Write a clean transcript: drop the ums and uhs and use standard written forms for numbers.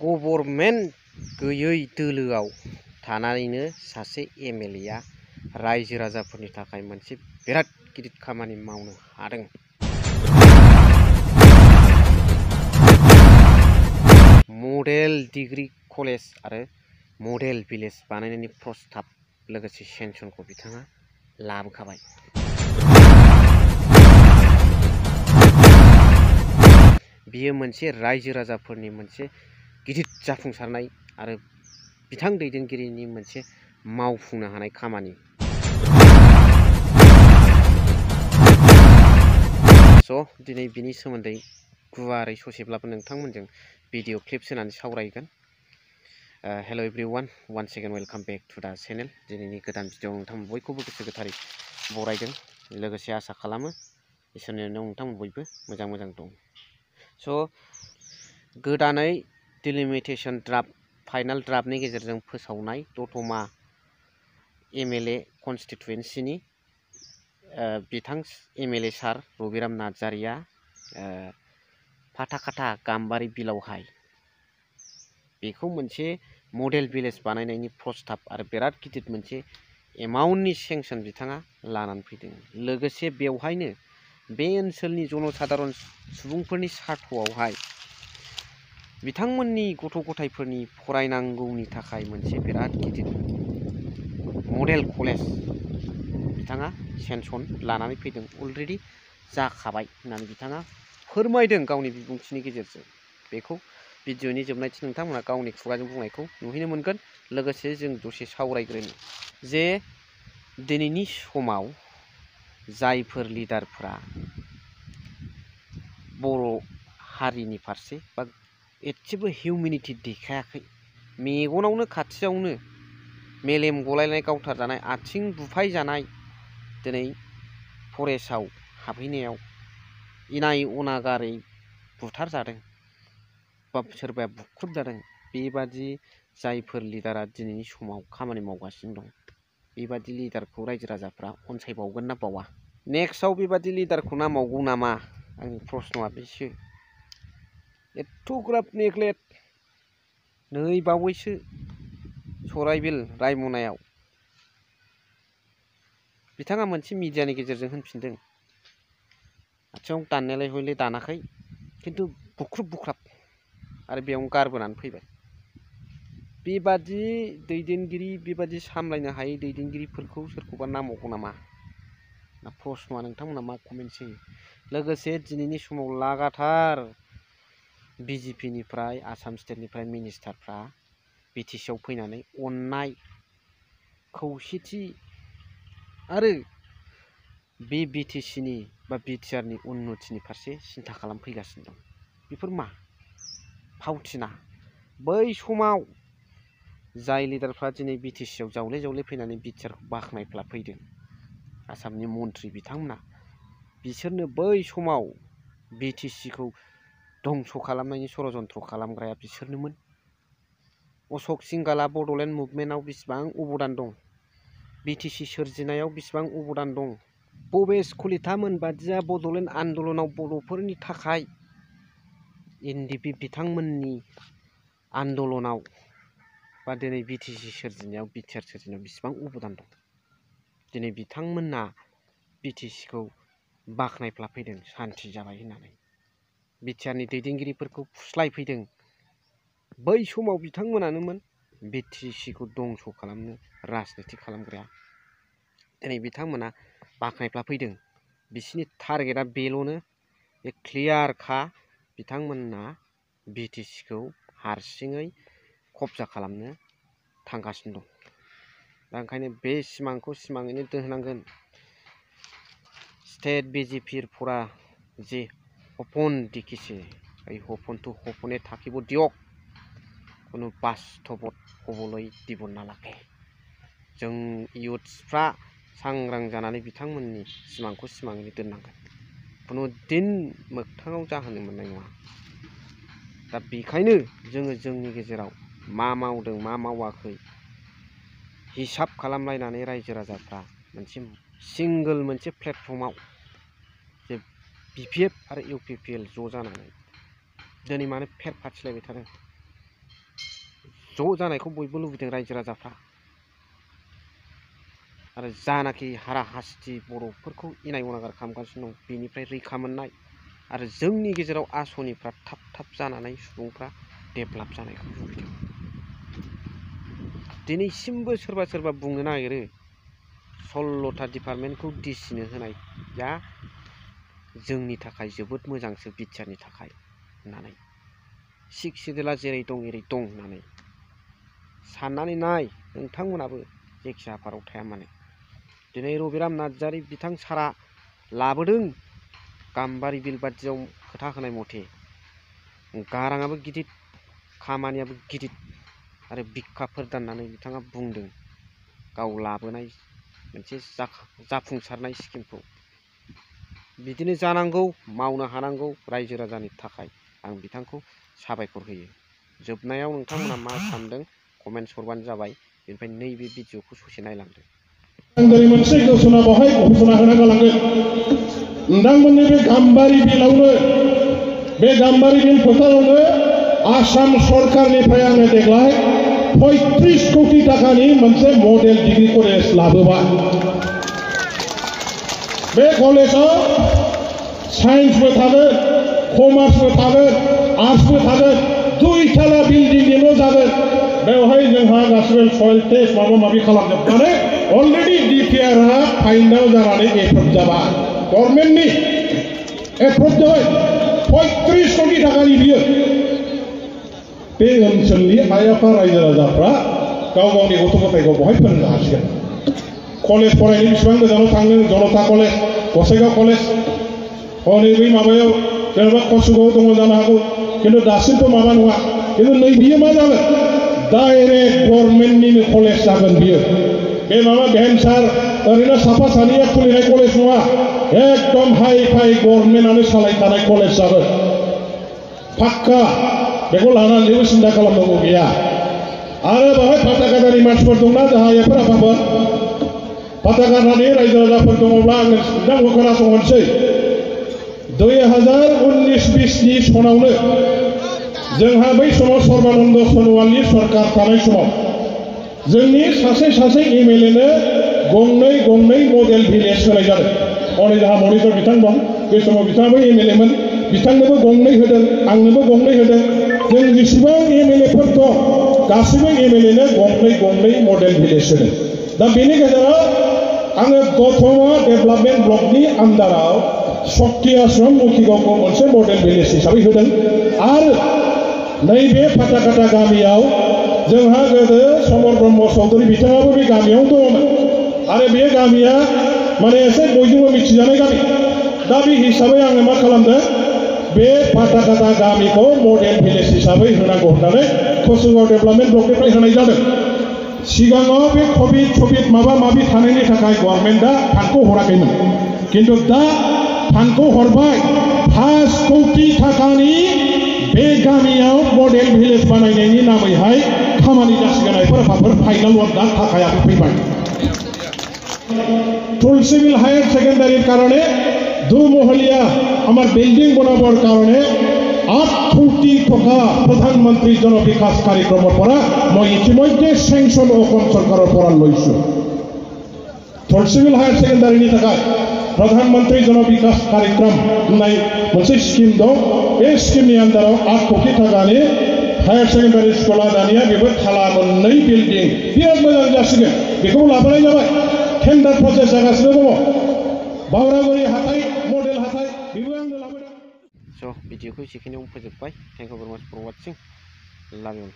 Government गैयै दोलोआव थानानैनो सासे एमएलएआ रायजो राजाफोरनि थाखाय मोनसे बिराद गिदिर खामानि मावनो हादों। मडेल डिग्री कलेज आरो मडेल भिलेज बानायनायनि प्रस्ताब लोगोसे सेंसनखौ बिथाङा लाबोखाबाय। बियो मोनसे रायजो राजाफोरनि मोनसे गिदिर जाफुंसारनाय आरो बिथां दैदेनगिरिनि मोनसे मावफुंनो हानाय खामानि। दिनै बिनि सोमोन्दै गुवारै ससेब्लाबो नोंथांमोनजों भिडिअ क्लिप्स होनानै सावरायगोन। Hello' everyone, one second welcome back to the channel. दिनैनि गोदान भिडिअ नोंथांमोन बयखौबो गोसो गोथारै बरायदों। लोगोसे आसा खालामो इसोरनि अननायाव नोंथांमोन बयबो मोजां दं। गोदानै डिलिमिटेशन ड्राफ्ट फाइनाल ड्राफ्टनि गेजेरजों फोसावनाय दतमा एमएलए कनस्टिटुएन्सिनि बिथां एमएलए सार रबिराम नार्जारिया फाथाखाथा गाम्बारि बिलावहाय बेखौ मोनसे मडेल भिलेज बानायनायनि प्रस्ताब आरो बिराद गिदिर मोनसे एमाउन्टनि सेंसन बिथाङा लानानै फैदों। लोगोसे बेवहायनो बे ओनसोलनि जनसाधारन सुबुंफोरनि सार्थआवहाय बिथांमोननि गथ' गथायफोरनि फरायनांगौनि थाखाय मोनसे बिराद गिदिर मडेल कलेज बिथाङा सेंसन लानानै फैदों। अलरेडि जाखाबाय होननानै बिथाङा फोरमायदों गावनि बिबुंथिनि गेजेरजों। बेखौ भिडिअनि जोबनायथिं नोंथांमोना गावनि खुगाजों बुंनायखौ नुहैनो मोनगोन। लोगोसे जों दसे सावरायग्रोनि जे दिनैनि समाव जायफोर लिडारफ्रा बर' हारिनि फारसे बा एसेबो हिउमेनिटि देखायाखै, मेगनावनो खाथियावनो मेलेम गलायनाय गावथारजानाय आथिं बुफाय जानाय दिनै फरेस्टआव हाबहैनायाव इनाय अनागारै बुथारजादों बा सोरबाया बुख्रुबजादों। बेबादि जायफोर लिडारा दिनैनि समाव खामानि मावगासिनो दं, बेबादि लिडारखौ रायजो राजाफ्रा अनसायबावगोन ना बावा? नेक्स्टआव बेबादि लिडारखौ नामावगौ नामा? आंनि प्रश्नआ बेसो। एथ'ग्राब नेग्लेक्ट। नै बावैसो सराइबिल रायमनायाव बिथाङा मोनसे मिडियानि गेजेरजों होनफिनदों, आथिङाव दाननायालाय हयले दानाखै, खिन्थु बुख्रुब बुख्राब आरो बेयावनो गारबोनानै फैबाय। बेबादि दैदेनगिरि, बेबादि सामलायनो हायै दैदेनगिरिफोरखौ सोरखौबा नामावगौ नामा? ना प्रश्नआ नोंथांमोना मा कमेन्ट्स होयो? लोगोसे दिनैनि समाव लागाथार बिजेपिनिफ्राय आसाम स्टेटनिफ्राय मिनिस्टारफ्रा बिटिसिआव फैनानै अननाय, खौसेथि आरो बे बिटिसिनि बा बिटिआरनि उन्नतिनि फारसे सिन्था खालामफैगासिनो दं। बेफोर मा फावथिना? बै समाव जाय लिडारफ्रा दिनै बिटिसिआव जावले जावले फैनानै बिटिआरखौ बाख्नायफ्ला फैदों, आसामनि मन्थ्रि बिथांमोना, बिसोरनो बै समाव बिटिसिखौ धंस' खालामनायनि षड़यन्त्र खालामग्राया बिसोरनोमोन। अशक सिंगाला बड'लेण्ड मुभमेन्टआव बेसेबां अबदान दं, बिटिसि सोरजिनायाव बेसेबां अबदान दं, भबेस कलितामोन बादिया बड'लेण्ड आन्दलनाव बर'फोरनि थाखाय एनडिपि बिथांमोननि आन्दलनाव बा दिनै बिटिसि सोरजिनायाव, बिटिआर सोरजिनायाव बेसेबां अबदान दं। दिनै बिथांमोना बिटिसिखौ बाख्नायफ्ला फैदों सान्थि जाबाय होननानै, बिटिआरनि दैदेनगिरिफोरखौ फुस्लायफैदों। बै समाव बिथांमोनानोमोन बिटिसिखौ दंस' खालामनो राजनिति खालामग्राया। दिनै बिथांमोना बाख्नायफ्ला फैदों। बिसिनि टारगेटआ बेल'नो, बे क्लियारखा, बिथांमोना बिटिसिखौ हारसिङै कब्जा खालामनो थांगासिनो दं। दा ओंखायनो बे सिमांखौ सिमाङैनो दोननांगोन। स्टेट बिजेपिरफोरा जे सपन देখিছে, এই সপনটো সপনে থাকিব দিয়ক, কোনো বাস্তৱত হ'বলৈ দিব নালাগে। जों इयुथ्सफ्रा सांग्रां जानानै बिथांमोननि सिमांखौ सिमाङैनो दोननांगोन। खुनु दिन मोगथाङाव जाहोनो मोननाय नङा। दा बेखायनो जोङो जोंनि गेजेराव मा मावदों मा मावाखै हिसाब खालामलायनानै रायजो राजाफ्रा मोनसे सिंगोल मोनसे प्लेटफर्माव जे बिपिएफ आरो इउपिपिएल ज' जानानै दिनै मानो फेर फाथिलायबाय थादों? ज' जानायखौ बयबो लुबैदों रायजो राजाफ्रा आरो जानाखि हारा हास्थि बर'फोरखौ इनाय अनागार खालामगासिनो दं बेनिफ्राय रैखा मोननाय आरो जोंनि गेजेराव आसनिफ्रा थाब थाब जानानै सुबुंफ्रा डेभेलप जानायखौ लुबैदों। दिनैसिमबो सोरबा सोरबा बुंनो नागिरो 16टा डिपार्टमेन्टखौ डिसिनो होनाया जोंनि थाखाय जोबोद मोजांसो बिटिआरनि थाखाय होननानै 6 सिडिउला जेरै दं एरै दं होननानै साननानै नाय नोंथांमोनाबो जेखि आफादाव थाया मानो दिनै रबिराम नार्जारि बिथां सारा लाबोदों गाम्बारि बिल बादियाव खोथा होनाय मथे गाराङाबो गिदिर खामानियाबो गिदिर आरो बिखाफोर दाननानै बिथाङा बुंदों गाव लाबोनाय मोनसे जाफुंसारनाय स्किमखौ बिदिनो जानांगौ मावनो हानांगौ रायजो राजानि थाखाय आं बिथांखौ साबायखर होयो। जोबनायाव नोंथांमोना मा सानदों कमेन्ट्स हरबानो जाबाय। बेनिफ्राय नैबे भिडिअखौ ससे नायलांदो। मोनसे घोषणा बेवहाय घोषणा होना गालांगोन नोंथांमोननि बे गाम्बारि बिलावनो बे गाम्बारि बिल फोथारावनो आसाम सरकारनिफ्राय आङो देग्लाय 35 कोटि टाकानि मोनसे मडेल डिग्री कलेज लाबोबाय। बे कलेजाव साइन्सबो थागोन कमार्सबो थागोन आर्ट्सबो थागोन 2 ताला बिल्डिंनिल' जागोन। बेवहाय जोंहा गासिबो सयल टेस्ट माबा माबि खालामजोबनानै अलरेडि डिपिआरआ फाइनाल जानानै एप्रुभ जाबाय गभर्नमेन्टनि एप्रुभ जाबाय 35 कोटि टाकानि बियो। बे ओनसोलनि आइ आफा रायजो राजाफ्रा गाव गावनि गथ' गथायखौ बहाय फोरोंनो हासिगोन। कलेज फरायनो बेसेबां गोजानाव थांनो जनता कलेज गसाइगाव कलेज हनै बै माबायाव जेनेबा कसुगाव दङ जानो हागौ खिन्थु दासिमथ' माबा नङा खिन्थु नै बियो मा जागोन डाइरेक्ट गभर्नमेन्टनिनो कलेज जागोन बियो। बे माबा भेन्सार ओरैनो साफा सानैया खुलिनाय कलेज नङा एकदम हाइ फाइ गभर्नमेन्टआनो सालायखानाय कलेज जागोन पाक्का। बेखौ लानानै जेबो सिन्था खालामनांगौ गैया। आरो बेवहाय फाथाखादानि मानसिफोर दंना जोंहा एफोर आफाफोर फाथाखादानि रायजो राजाफोर दङब्ला आङो नोंथांखौ खोनासंहरसै 2019-20 सनावनो जोंहा बै समाव सर्बानन्द सन'वालनि सरकार थानाय समाव जोंनि सासे एमएलएनो गंनै मडेल भिलेज होनाय जादों। हनै जोंहा मनिटर बिथां दं बे समाव बिथाङाबो एमएलएमोन बिथांनोबो गंनै होदों आंनोबो गंनै होदों। जों जेसेबां एमएलएफोर दं गासैबो एमएलएनो गंनै मडेल भिलेज होदों। दा बेनि गेजेराव आङो दतमा डेभेलपमेन्ट ब्लकनि आन्दाराव शक्ति आश्रम मुखिगावखौ मोनसे मडेल भिलेज हिसाबै होदों। आरो नैबे फाथाखाथा गामियाव जोंहा गोदो समर ब्रह्म चौधुरी बिथाङाबो बे गामियाव दङमोन आरो बे गामिया माने एसे बयजोंबो मिथिजानाय गामि। दा बे हिसाबै आङो मा खालामदों बे फाथाखाथा गामिखौ मडेल भिलेज हिसाबै होनांगौ होननानै कसुगाव डेभेलपमेन्ट ब्लकनिफ्राय होनाय जादों। सिगाङाव बे कभिड माबा माबि थानायनि थाखाय गभर्नमेन्टआ फान्डखौ हराखैमोन खिन्थु दा फान्डखौ हरबाय 5 कोटि टाकानि बे गामियाव मडेल भिलेज बानायनायनि नामैहाय खामानि जासिगोन। आफाफोर फाइनाल वार्डआ थाखाया फैबाय। तुलसीबिल हायर सेकेंडारिर कारणे 2 महलिया আমার বিল্ডিং বনাবার কারণে 8 কোটি টাকা প্রধানমন্ত্রী জন বিকাশ কার্যক্রমৰ পৰা মই ইতিমধ্যে স্যাংশন অসম চৰকাৰৰ পৰা লৈছো। तुलसीबिल हायर सेकेंडारिनि थाखाय प्रधानमंत्री जन विकास कार्यक्रम होननाय मोनसे स्किम दं। बे स्किमनि आन्दाराव 8 कोटि टाकानि हायर सेकेंडारि स्कुला दानिया बेबो थाला 2 बिल्डिं बिराद मोजां जासिगोन। बेखौ लाबोनाय जाबाय टेन्डार प्रसेस जागासिनो दङ। बावरागुरि हाथाय मडेल हाथाय बेबो आंनो लाबोदों। स' भिडिअखौ एसेखिनियावनो फोजोबबाय। थेंक इउ भेरि माच फर वाचिं। लाभ इउ।